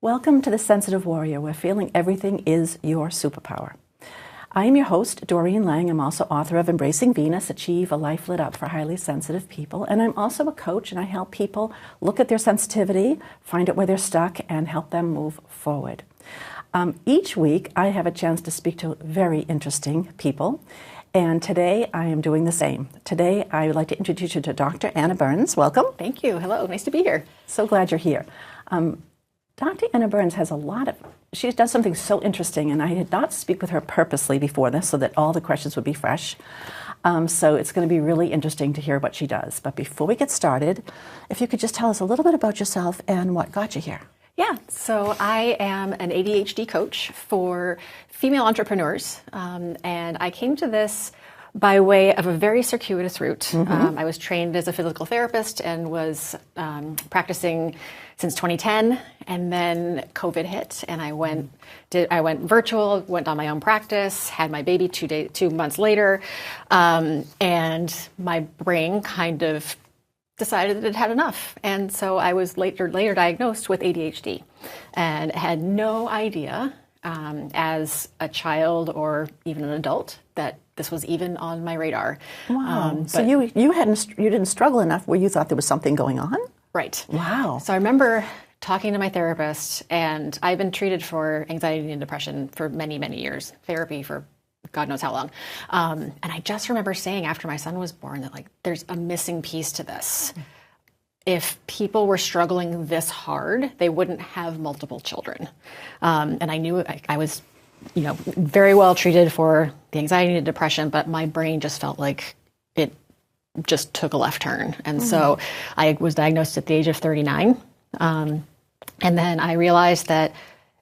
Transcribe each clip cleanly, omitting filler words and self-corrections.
Welcome to the Sensitive Warrior, where feeling everything is your superpower. I am your host, Doreen Lang. I'm also author of Embracing Venus, Achieve a Life Lit Up for Highly Sensitive People. And I'm also a coach, and I help people look at their sensitivity, find out where they're stuck, and help them move forward. Each week, I have a chance to speak to very interesting people. And today, I am doing the same. Today, I would like to introduce you to Dr. Anna Burns. Welcome. Thank you. Hello. Nice to be here. So glad you're here. Dr. Anna Burns has she does something so interesting, and I did not speak with her purposely before this so that all the questions would be fresh. So it's going to be really interesting to hear what she does. But before we get started, if you could just tell us a little bit about yourself and what got you here. Yeah, so I am an ADHD coach for female entrepreneurs, and I came to this by way of a very circuitous route. I was trained as a physical therapist and was practicing since 2010, and then COVID hit, and I went virtual, went on my own practice, had my baby 2 months later, and my brain kind of decided that it had enough. And so I was later diagnosed with ADHD and had no idea as a child or even an adult that this was even on my radar. Wow. So you didn't struggle enough where you thought there was something going on? Right. Wow. So I remember talking to my therapist, and I've been treated for anxiety and depression for many, many years, therapy for God knows how long. And I just remember saying after my son was born that there's a missing piece to this. If people were struggling this hard, they wouldn't have multiple children. And I knew I was, very well treated for the anxiety and depression, but my brain just felt like it just took a left turn. And so I was diagnosed at the age of 39. And then I realized that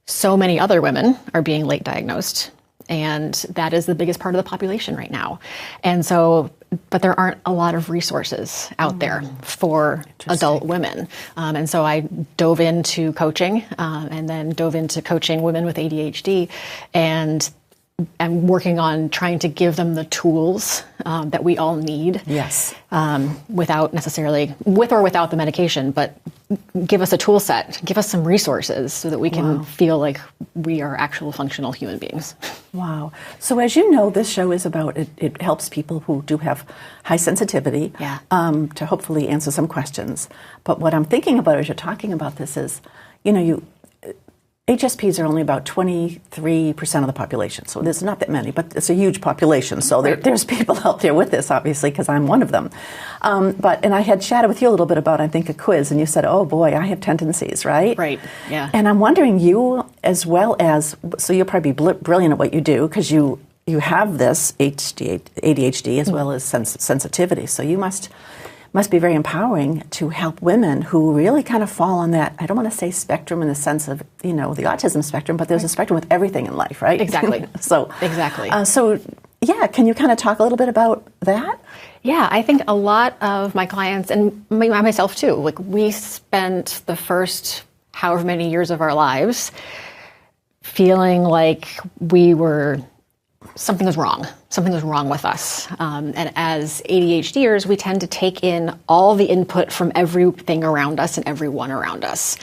so many other women are being late diagnosed. And that is the biggest part of the population right now. And so, but there aren't a lot of resources out there for adult women. And so I dove into coaching and then dove into coaching women with ADHD, and I'm working on trying to give them the tools that we all need. Yes. Without necessarily, with or without the medication, but give us a tool set, give us some resources so that we can feel like we are actual functional human beings. Wow. So as you know, this show is about, it helps people who do have high sensitivity to hopefully answer some questions. But what I'm thinking about as you're talking about this is, HSPs are only about 23% of the population, so there's not that many, but it's a huge population. So there's people out there with this, obviously, because I'm one of them. And I had chatted with you a little bit about, I think, a quiz, and you said, "Oh boy, I have tendencies," right? Right. Yeah. And I'm wondering, you as well as, so you'll probably be brilliant at what you do because you have this ADHD as well as sensitivity. So you must be very empowering to help women who really kind of fall on that, I don't want to say spectrum in the sense of, the autism spectrum, but there's a spectrum with everything in life, right? Exactly. Exactly. Can you kind of talk a little bit about that? Yeah, I think a lot of my clients, and myself too, we spent the first however many years of our lives feeling like something was wrong. Something was wrong with us. And as ADHDers, we tend to take in all the input from everything around us and everyone around us.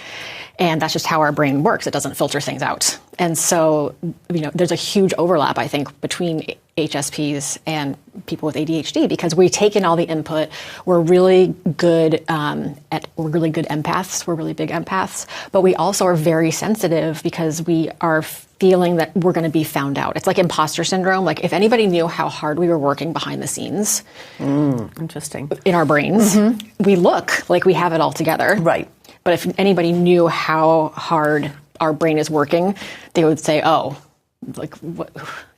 And that's just how our brain works. It doesn't filter things out. And so, there's a huge overlap, I think, between HSPs and people with ADHD because we take in all the input. We're really good we're really good empaths. We're really big empaths. But we also are very sensitive because we are feeling that we're going to be found out. It's like imposter syndrome. Like if anybody knew how hard we were working behind the scenes, interesting, in our brains, we look like we have it all together. Right. But if anybody knew how hard our brain is working, they would say, "Oh,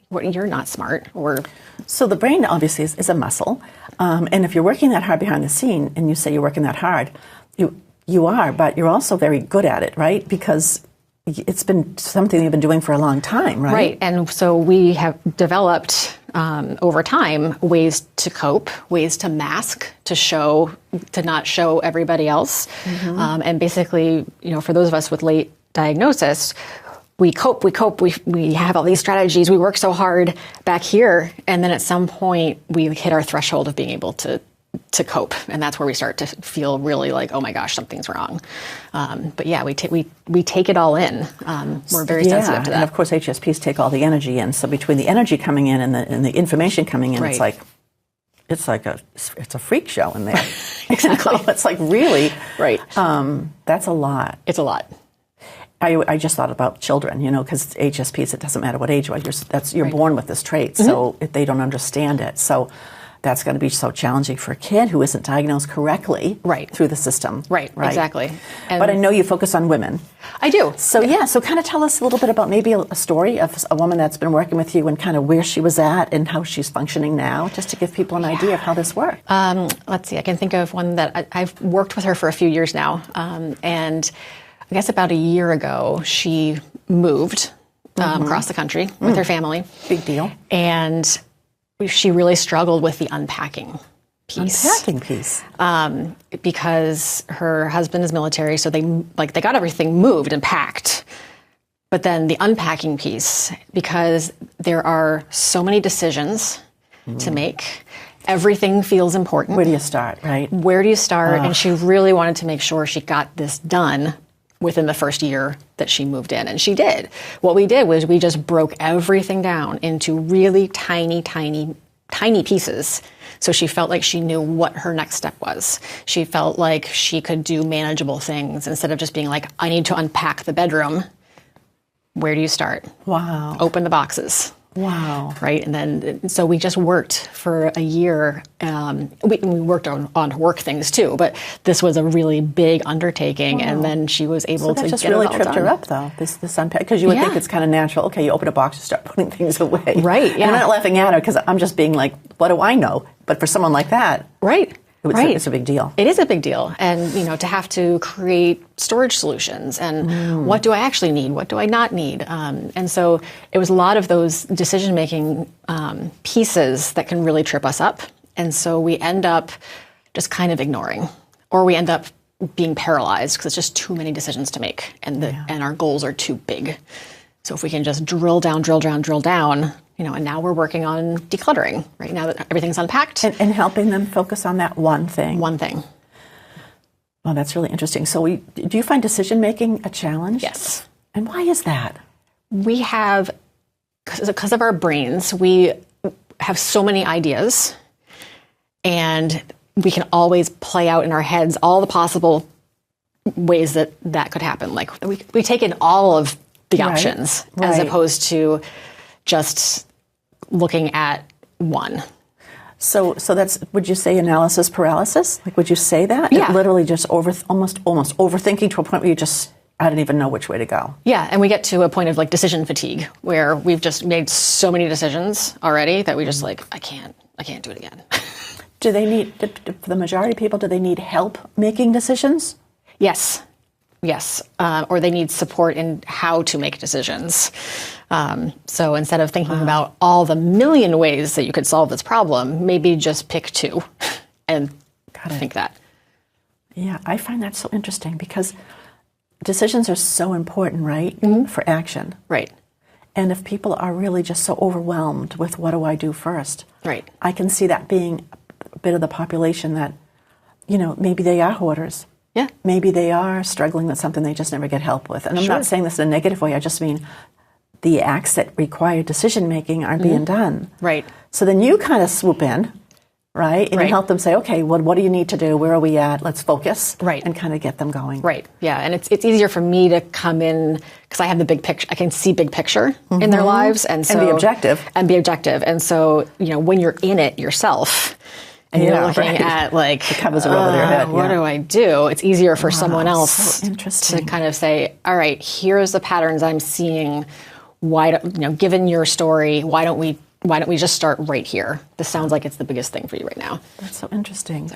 what? You're not smart." Or so the brain obviously is a muscle, and if you're working that hard behind the scene, and you say you're working that hard, you are, but you're also very good at it, right? Because it's been something you've been doing for a long time, right? Right, and so we have developed over time ways to cope, ways to mask, to not show everybody else, and basically, for those of us with late diagnosis, we cope, we have all these strategies, we work so hard back here, and then at some point we hit our threshold of being able to to cope. And that's where we start to feel really like, oh my gosh, something's wrong. But yeah, we take it all in. We're very sensitive to that. And of course, HSPs take all the energy in. So between the energy coming in and the information coming in, it's like it's a freak show in there. Exactly. It's like really, right. That's a lot. It's a lot. I just thought about children, because HSPs, it doesn't matter what age you are, you're born with this trait, so if they don't understand it. So that's going to be so challenging for a kid who isn't diagnosed correctly through the system. Right, exactly. But I know you focus on women. I do. So so kind of tell us a little bit about maybe a story of a woman that's been working with you and kind of where she was at and how she's functioning now, just to give people an idea of how this works. Let's see, I can think of one that I've worked with her for a few years now, and I guess about a year ago, she moved across the country with her family. Big deal. And she really struggled with the unpacking piece. Unpacking piece. Because her husband is military, so they got everything moved and packed. But then the unpacking piece, because there are so many decisions to make, everything feels important. Where do you start, right? Where do you start? And she really wanted to make sure she got this done within the first year that she moved in. And she did. What we did was we just broke everything down into really tiny, tiny, tiny pieces. So she felt like she knew what her next step was. She felt like she could do manageable things instead of just being like, I need to unpack the bedroom. Where do you start? Wow. Open the boxes. Wow. Right. And then, so we just worked for a year. We worked on work things too, but this was a really big undertaking. Wow. And then she was able to get it all done. So that just really tripped her up, though, this unpack, because you would think it's kind of natural. Okay, you open a box, you start putting things away. Right. Yeah. And I'm not laughing at her because I'm just being like, what do I know? But for someone like that. Right. It's a big deal. It is a big deal. And, to have to create storage solutions and what do I actually need? What do I not need? And so it was a lot of those decision-making pieces that can really trip us up. And so we end up just kind of ignoring, or we end up being paralyzed because it's just too many decisions to make and our goals are too big. So if we can just drill down, and now we're working on decluttering, right? Now that everything's unpacked. And helping them focus on that one thing. One thing. Well, that's really interesting. So do you find decision-making a challenge? Yes. And why is that? We have, because of our brains, we have so many ideas, and we can always play out in our heads all the possible ways that could happen. Like we take in all of the options as opposed to just looking at one. So that's, would you say analysis paralysis? Like, would you say that? Yeah. It literally just almost overthinking to a point where I don't even know which way to go. Yeah, and we get to a point of like decision fatigue where we've just made so many decisions already that we just like, I can't do it again. Do they need, for the majority of people, do they need help making decisions? Yes. Or they need support in how to make decisions. So instead of thinking about all the million ways that you could solve this problem, maybe just pick two and think that. Yeah, I find that so interesting because decisions are so important, right, for action. Right. And if people are really just so overwhelmed with what do I do first, right, I can see that being a bit of the population that, maybe they are hoarders. Yeah. Maybe they are struggling with something they just never get help with. And I'm not saying this in a negative way. I just mean the acts that require decision-making aren't being done. Right. So then you kind of swoop in, right? And you help them say, okay, well, what do you need to do? Where are we at? Let's focus. Right. And kind of get them going. Right. Yeah. And it's easier for me to come in because I have the big picture. I can see big picture in their lives. And be objective. And so, when you're in it yourself, and you're looking at like the covers are over their head. What do I do? It's easier for someone else to kind of say, all right, here's the patterns I'm seeing. Given your story, why don't we just start right here? This sounds like it's the biggest thing for you right now. That's so interesting.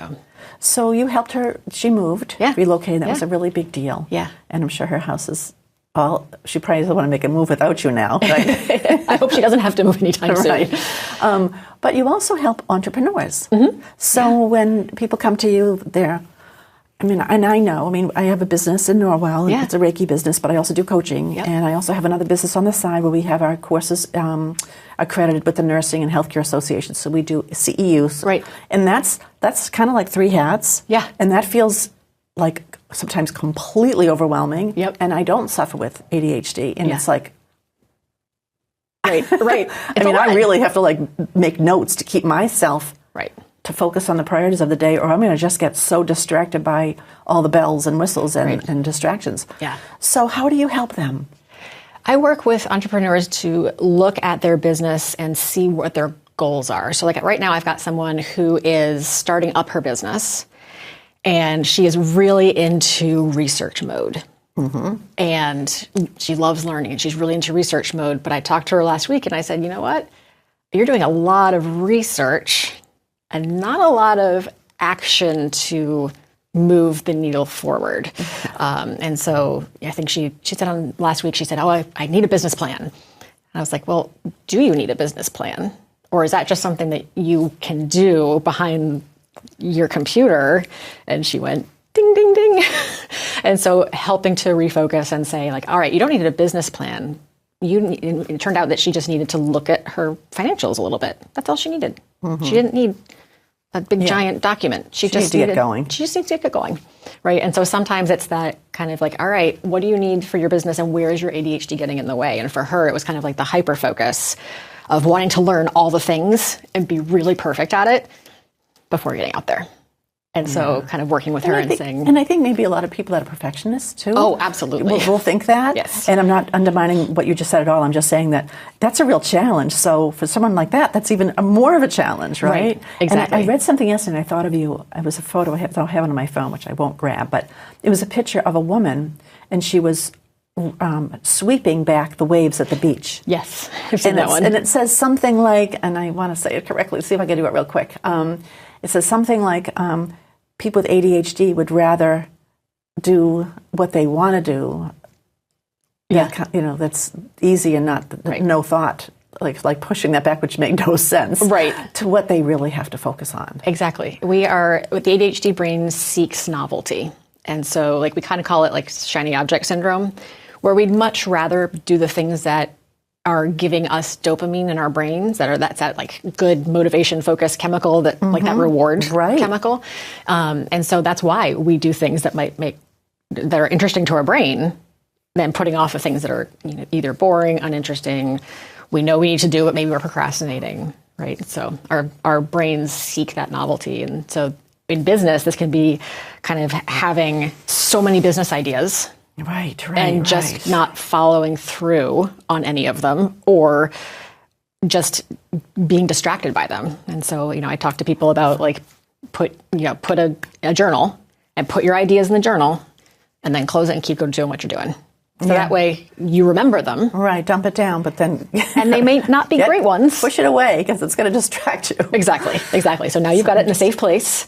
So you helped her. She moved, relocated. That was a really big deal. Yeah. And I'm sure her house is she probably doesn't want to make a move without you now. Right? I hope she doesn't have to move anytime soon. But you also help entrepreneurs. So when people come to you, I mean, and I know, I have a business in Norwell, and Yeah. it's a Reiki business, but I also do coaching, Yep. and I also have another business on the side where we have our courses accredited with the Nursing and Healthcare Association, so we do CEUs. Right. And that's kind of like 3 hats. Yeah. And that feels like sometimes completely overwhelming. Yep. And I don't suffer with ADHD, and Yeah. it's like, Right. I really have to like make notes to keep myself Right. to focus on the priorities of the day, or I'm going to just get so distracted by all the bells and whistles and distractions. Yeah. So how do you help them? I work with entrepreneurs to look at their business and see what their goals are. So like right now I've got someone who is starting up her business, and she is really into research mode. Mm-hmm. And she loves learning, and she's really into research mode. But I talked to her last week and I said, you know what? You're doing a lot of research and not a lot of action to move the needle forward. And so I think she said on last week, she said, I need a business plan. And I was like, well, do you need a business plan? Or is that just something that you can do behind your computer? And she went, ding, ding, ding. And so helping to refocus and say like, all right, you don't need a business plan. It turned out that she just needed to look at her financials a little bit. That's all she needed. Mm-hmm. She didn't need a big giant document. She just needed to get going. She just needs to get going, right? And so sometimes it's that kind of like, all right, what do you need for your business, and where is your ADHD getting in the way? And for her, it was kind of like the hyper focus of wanting to learn all the things and be really perfect at it before getting out there. And so kind of working with her and saying... And I think maybe a lot of people that are perfectionists too. Oh, absolutely. Will think that. Yes. And I'm not undermining what you just said at all. I'm just saying that that's a real challenge. So for someone like that, that's even more of a challenge, right? Exactly. And I read something yesterday and I thought of you. It was a photo I don't have it on my phone, which I won't grab, but it was a picture of a woman, and she was sweeping back the waves at the beach. Yes, I've seen that one. And it says something like, and I want to say it correctly, see if I can do it real quick. It says something like, people with ADHD would rather do what they want to do. Yeah. That's easy and not no thought, like pushing that back, which made no sense. Right. To what they really have to focus on. Exactly. The ADHD brain seeks novelty. And so we kind of call it like shiny object syndrome, where we'd much rather do the things that are giving us dopamine in our brains, that's that like good motivation focus chemical that like that reward chemical. And so that's why we do things that that are interesting to our brain, than putting off of things that are either boring, uninteresting. We know we need to do it, maybe we're procrastinating, right? So our brains seek that novelty. And so in business, this can be kind of having so many business ideas. And just not following through on any of them, or just being distracted by them. And so, I talk to people about put a journal and put your ideas in the journal, and then close it and keep doing what you're doing. So that way you remember them. Right, dump it down, but then... and they may not be great ones. Push it away, because it's going to distract you. Exactly. So now you've got it in a safe place.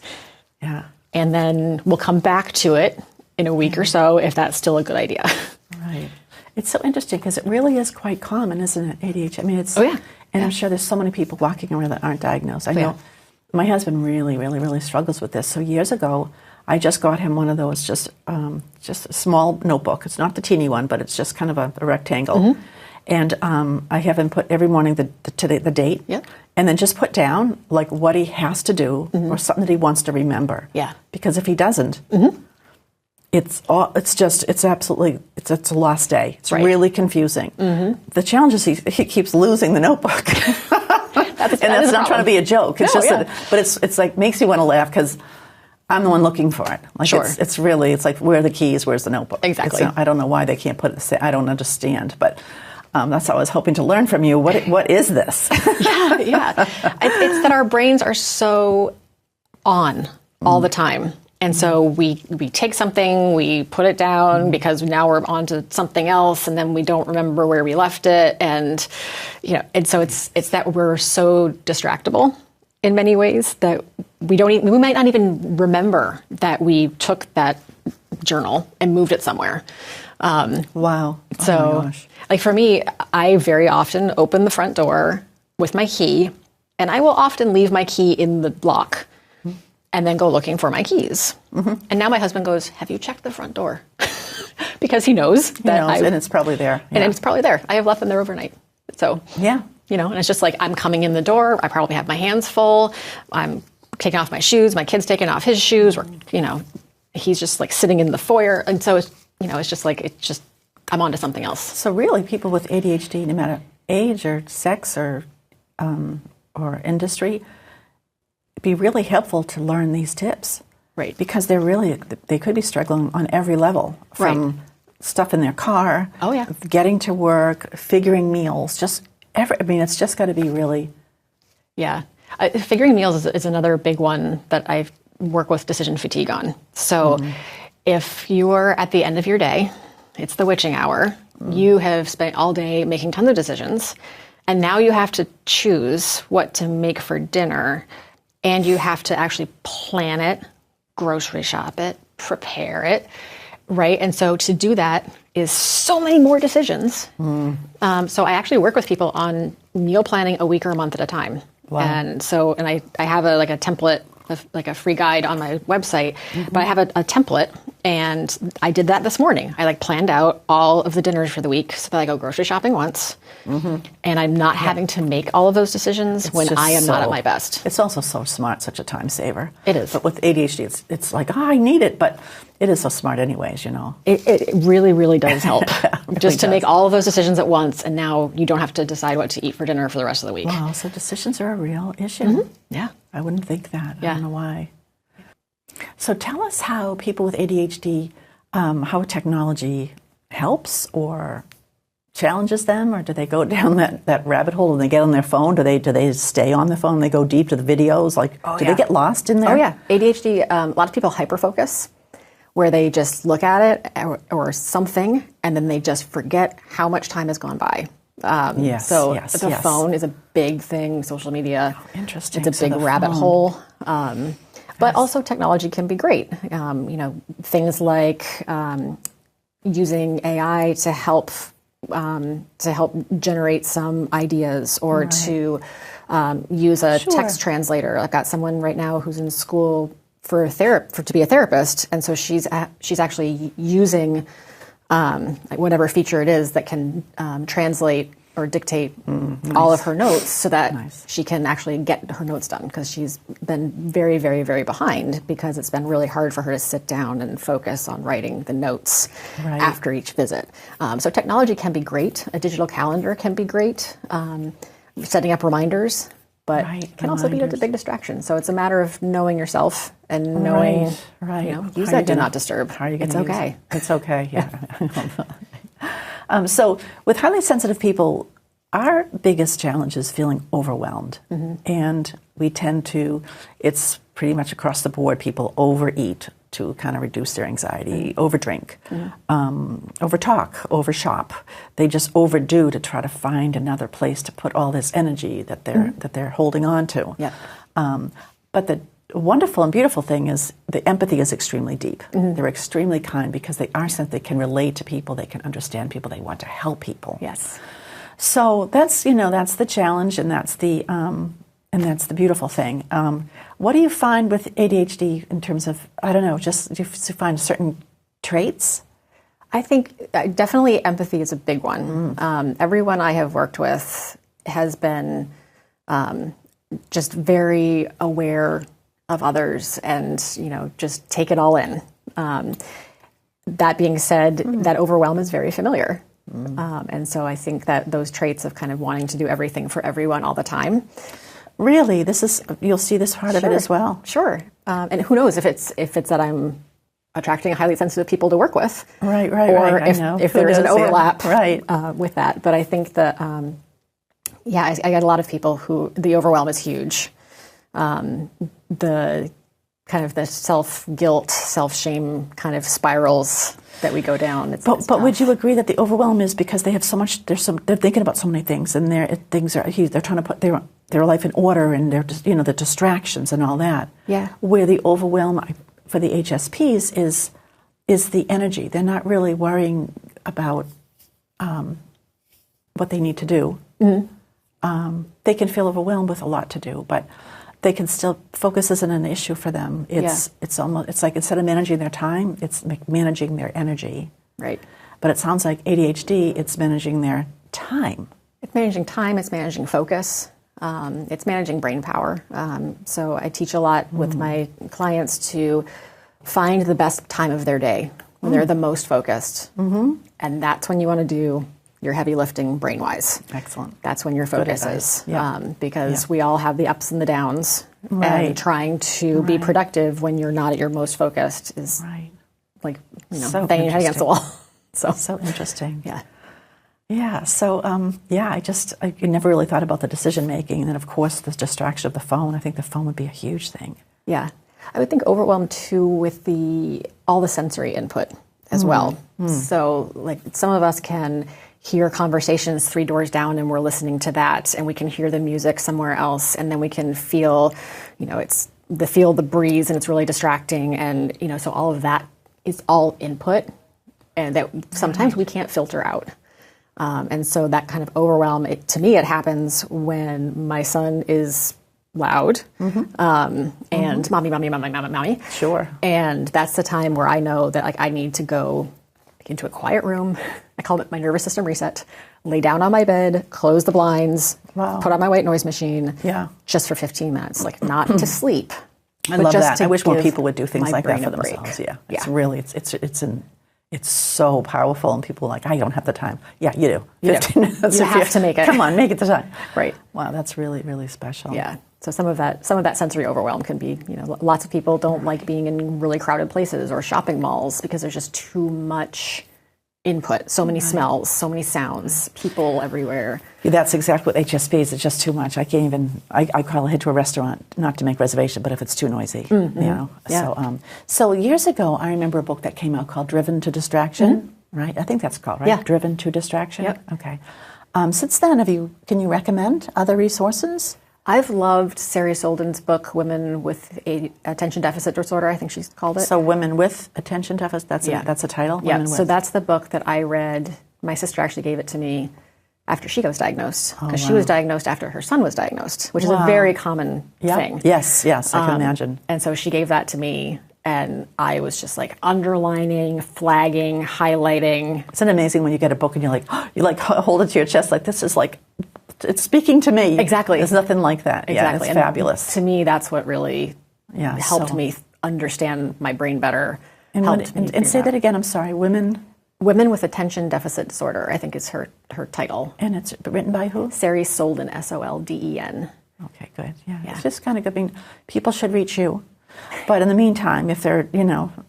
Yeah. And then we'll come back to it in a week or so, if that's still a good idea. Right. It's so interesting, because it really is quite common, isn't it, ADHD? It's... And I'm sure there's so many people walking around that aren't diagnosed. I know my husband really, really, really struggles with this. So years ago, I just got him one of those just a small notebook. It's not the teeny one, but it's just kind of a rectangle. Mm-hmm. And I have him put every morning the date, and then just put down what he has to do, or something that he wants to remember. Yeah. Because if he doesn't, it's absolutely a lost day. It's really confusing. Mm-hmm. The challenge is he keeps losing the notebook. That's not trying to be a joke. It's but it's makes you want to laugh, because I'm the one looking for it. It's really where are the keys? Where's the notebook? Exactly. I don't know why they can't put it. I don't understand, but. That's what I was hoping to learn from you. What is this? It's that our brains are so on all the time. And so we take something, we put it down because now we're on to something else, and then we don't remember where we left it. And, and so it's that we're so distractible in many ways that we might not even remember that we took that journal and moved it somewhere. Wow. So, oh my gosh. For me, I very often open the front door with my key, and I will often leave my key in the lock. and then go looking for my keys. And now my husband goes, have you checked the front door? Because he knows that and it's probably there. Yeah. And it's probably there. I have left them there overnight. So, yeah. And it's just like, I'm coming in the door. I probably have my hands full. I'm taking off my shoes. My kid's taking off his shoes. Or, he's just like sitting in the foyer. And so, it's just like, I'm on to something else. So really, people with ADHD, no matter age or sex or industry, it'd be really helpful to learn these tips. Right. Because they could be struggling on every level, from stuff in their car, getting to work, figuring meals, it's just got to be really... Yeah. Figuring meals is another big one that I work with decision fatigue on. So if you're at the end of your day, it's the witching hour, you have spent all day making tons of decisions, and now you have to choose what to make for dinner, and you have to actually plan it, grocery shop it, prepare it, right? And so to do that is so many more decisions. So I actually work with people on meal planning a week or a month at a time. Wow. And I have a template, like a free guide on my website, but I have a template, and I did that this morning. I planned out all of the dinners for the week so that I go grocery shopping once, and I'm not having to make all of those decisions when I am not at my best. It's also so smart, such a time saver. It is. But with ADHD, it's like, I need it, but it is so smart anyways, It really, really does help. Just to make all of those decisions at once, and now you don't have to decide what to eat for dinner for the rest of the week. Wow, so decisions are a real issue. Yeah. I wouldn't think that. I don't know why. So tell us how people with ADHD, how technology helps or challenges them, or do they go down that rabbit hole and they get on their phone? Do they stay on the phone? They go deep to the videos? Do they get lost in there? Oh, yeah. ADHD, a lot of people hyperfocus, where they just look at it or something, and then they just forget how much time has gone by. The phone is a big thing, social media. Oh, interesting. It's a big rabbit hole. But also technology can be great. Things like using AI to help generate some ideas, or to use a text translator. I've got someone right now who's in school to be a therapist, and so she's actually using whatever feature it is that can translate or dictate all of her notes, so that she can actually get her notes done, because she's been very, very, very behind, because it's been really hard for her to sit down and focus on writing the notes after each visit. So technology can be great. A digital calendar can be great. Setting up reminders, but it can also be a big distraction. So it's a matter of knowing yourself and knowing, use that do not disturb. How are you it's okay. It's okay, yeah. So with highly sensitive people, our biggest challenge is feeling overwhelmed. And we tend to, it's pretty much across the board, people overeat to kind of reduce their anxiety, overdrink, overtalk, overshop. They just overdo to try to find another place to put all this energy that they're holding on to. But the wonderful and beautiful thing is the empathy is extremely deep. They're extremely kind, because they can relate to people, they can understand people, they want to help people. Yes. So that's the challenge, and that's the beautiful thing. What do you find with ADHD in terms of, just do you find certain traits? I think definitely empathy is a big one. Everyone I have worked with has been just very aware of others, and just take it all in. That being said, that overwhelm is very familiar. And so I think that those traits of kind of wanting to do everything for everyone all the time. Really, you'll see this part of it as well. Sure. And who knows if it's that I'm attracting highly sensitive people to work with. Right. Or if there is an overlap with that. But I think that, I get a lot of people who the overwhelm is huge. The kind of the self-guilt, self-shame kind of spirals that we go down. But would you agree that the overwhelm is because they have so much? They're thinking about so many things, and they're trying to put their life in order, and they're just, the distractions and all that. Yeah. Where the overwhelm for the HSPs is the energy. They're not really worrying about what they need to do. They can feel overwhelmed with a lot to do, but they can still, focus isn't an issue for them. It's almost, it's like instead of managing their time, it's managing their energy. Right. But it sounds like ADHD, it's managing their time. It's managing time, it's managing focus, it's managing brain power. So I teach a lot with my clients to find the best time of their day when they're the most focused. And that's when you want to do your heavy lifting brain-wise. Excellent. That's when your focus is. Because Yeah. we all have the ups and the downs. Right. And trying to be productive when you're not at your most focused is like, So banging your head against the wall. So interesting. Yeah. Yeah. So, I never really thought about the decision making. And then, of course, the distraction of the phone. I think the phone would be a huge thing. Yeah. I would think overwhelmed too with all the sensory input as well. So like some of us can hear conversations 3 doors down and we're listening to that, and we can hear the music somewhere else, and then we can feel, it's the breeze, and it's really distracting, and so all of that is all input, and that sometimes we can't filter out. And so that kind of overwhelm, to me, it happens when my son is loud and mommy. Sure. And that's the time where I know that like I need to go into a quiet room. I call it my nervous system reset. Lay down on my bed, close the blinds, put on my white noise machine. Just for 15 minutes, like not to sleep. I love that. I wish more people would do things like that for themselves. It's really it's so powerful, and people are like, I don't have the time. Yeah, you do. 15 minutes. You have to make it. Come on, make it the time. Right. Wow, that's really, really special. Yeah. So some of that sensory overwhelm can be, lots of people don't like being in really crowded places or shopping malls because there's just too much input, so many smells, so many sounds, people everywhere. That's exactly what HSP is. It's just too much. I can't even, I call ahead to a restaurant, not to make reservation, but if it's too noisy, So years ago, I remember a book that came out called Driven to Distraction, right? I think that's called, right? Yeah. Driven to Distraction? Yep. Okay. Since then, can you recommend other resources? I've loved Sari Solden's book, Women with Attention Deficit Disorder, I think she's called it. So Women with Attention Deficit, that's a title? Yeah, so that's the book that I read. My sister actually gave it to me after she was diagnosed, because she was diagnosed after her son was diagnosed, which is a very common thing. Yes, I can imagine. And so she gave that to me, and I was just like underlining, flagging, highlighting. Isn't it amazing when you get a book and you hold it to your chest like, this is like, it's speaking to me. Exactly. There's nothing like that. Exactly. Yeah, it's and fabulous. To me, that's what really helped me understand my brain better. And say that again, I'm sorry. Women with Attention Deficit Disorder, I think is her title. And it's written by who? Sari Solden, Solden. Okay, good. Yeah. It's just kind of good. People should reach you. But in the meantime, if they're,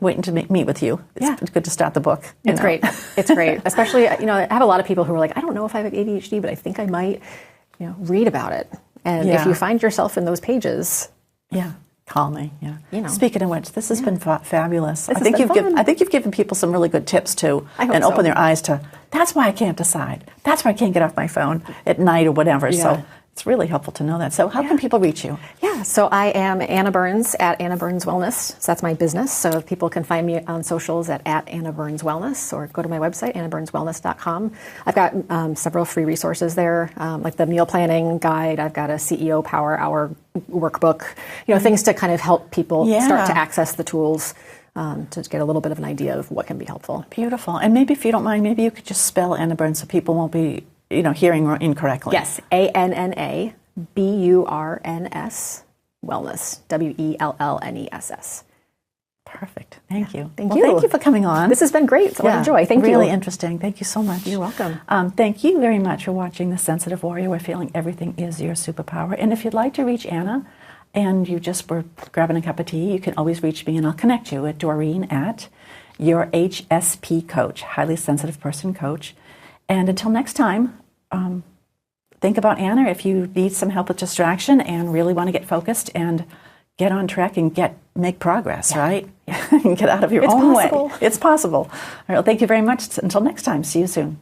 waiting to meet with you, it's good to start the book. It's great. It's great. Especially, I have a lot of people who are like, I don't know if I have ADHD, but I think I might, read about it. And if you find yourself in those pages. Call me. Speaking of which, this has been fabulous. I think you've given people some really good tips too, and open their eyes to, that's why I can't decide. That's why I can't get off my phone at night or whatever. So it's really helpful to know that. So how can people reach you? So I am Anna Burns at Anna Burns Wellness. So that's my business. So people can find me on socials at Anna Burns Wellness, or go to my website, annaburnswellness.com. I've got several free resources there, like the meal planning guide. I've got a CEO Power Hour workbook, things to kind of help people start to access the tools to get a little bit of an idea of what can be helpful. Beautiful. And maybe if you don't mind, maybe you could just spell Anna Burns so people won't be hearing incorrectly. Yes, ANNABURNS, Wellness, WELLNESS. Perfect. Thank you. Thank you. Thank you for coming on. This has been great. It's a lot of joy. Thank you. Really interesting. Thank you so much. You're welcome. Thank you very much for watching The Sensitive Warrior, where feeling everything is your superpower. And if you'd like to reach Anna, and you just were grabbing a cup of tea, you can always reach me, and I'll connect you at Doreen at your HSP coach, highly sensitive person coach. And until next time, think about Anna if you need some help with distraction and really want to get focused and get on track and make progress, right? Get out of your own way. It's possible. All right, well, thank you very much. Until next time, see you soon.